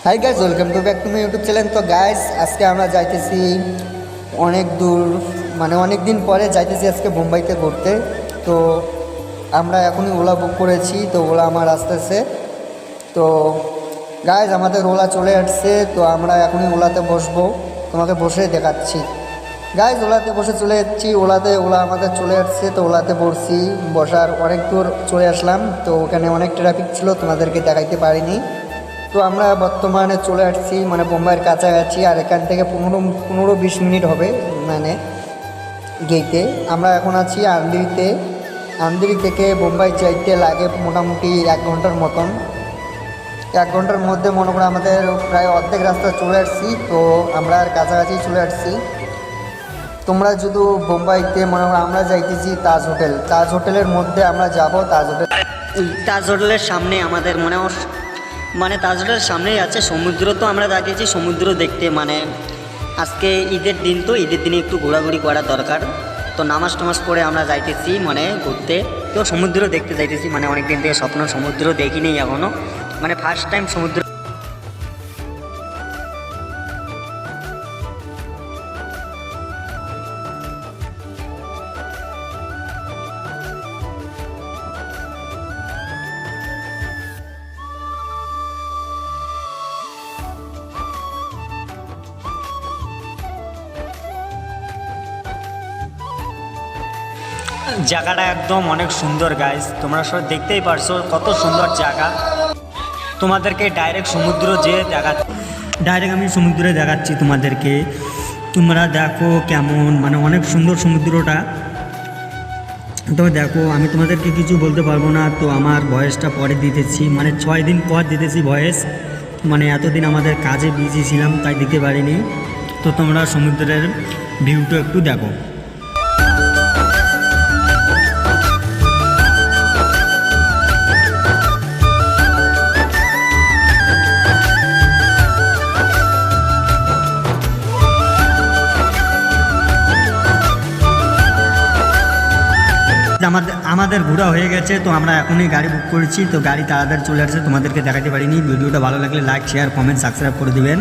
Hi guys, welcome to back to my YouTube channel. তো guys, আজকে আমরা যাইতেছি অনেক দূর, মানে অনেক দিন পরে যাইতেছি আজকে মুম্বাইতে ঘুরতে। তো আমরা এখনই ওলা বুক করেছি, তো ওলা আমার আসতেছে। তো গাইজ, আমাদের ওলা চলে আসছে, তো আমরা এখনই ওলাতে বসবো, তোমাকে বসে দেখাচ্ছি। গাইজ, ওলাতে বসে চলে যাচ্ছি, ওলা আমাদের চলে আসছে। তো ওলাতে বসছি, বসার অনেক দূর চলে আসলাম। তো ওখানে অনেক ট্রাফিক ছিল, তোমাদেরকে দেখাইতে পারিনি। তো আমরা বর্তমানে চলে আসছি মানে বোম্বাইয়ের কাছাকাছি, আর এখান থেকে 15-20 মিনিট হবে মানে গেইতে। আমরা এখন আছি আন্দিরিতে। আন্দিরি থেকে বোম্বাই যাইতে লাগে মোটামুটি 1 ঘন্টার মতন। 1 ঘন্টার মধ্যে মনে করো আমাদের প্রায় অর্ধেক রাস্তা চলে আসছি। তো আমরা আর কাছাকাছি চলে আসছি। তোমরা যদি বোম্বাইতে মনে করো আমরা যাইতেছি তাজ হোটেলের মধ্যে আমরা যাব। তাজ হোটেলের সামনে আমাদের মানে তাজ হোটেলের সামনেই আছে সমুদ্র। তো আমরা যাচ্ছি সমুদ্র দেখতে, মানে আজকে ঈদের দিন, তো ঈদের দিনে একটু ঘোরাঘুরি করা দরকার। তো নামাজ টামাজ পড়ে আমরা যাইতেছি মানে ঘুরতে। তো সমুদ্র দেখতে যাইতেছি, মানে অনেক দিন থেকে স্বপ্ন, সমুদ্র দেখিনি এখনও, মানে ফার্স্ট টাইম সমুদ্র। জায়গাটা একদম অনেক সুন্দর গাইস, তোমরা সব দেখতেই পারছো কত সুন্দর জায়গা। তোমাদেরকে ডাইরেক্ট আমি সমুদ্রে দেখাচ্ছি তোমাদেরকে, তোমরা দেখো কেমন, মানে অনেক সুন্দর সমুদ্রটা। তো দেখো, আমি তোমাদেরকে কিছু বলতে পারবো না, তো আমার ভয়েসটা পরে দিতেছি, মানে 6 দিন পর দিতেছি ভয়েস। মানে এতদিন আমাদের কাজে বিজি ছিলাম, তাই দিতে পারিনি। তো তোমরা সমুদ্রের ভিউটা একটু দেখো। আমাদের ঘোরা হয়ে গেছে, তো আমরা এখনই গাড়ি বুক করেছি। তো গাড়ি তাড়াতাড়ি চলে আসছে, তোমাদেরকে দেখাতে পারিনি। ভিডিওটা ভালো লাগলে লাইক, শেয়ার, কমেন্ট, সাবস্ক্রাইব করে দিবেন।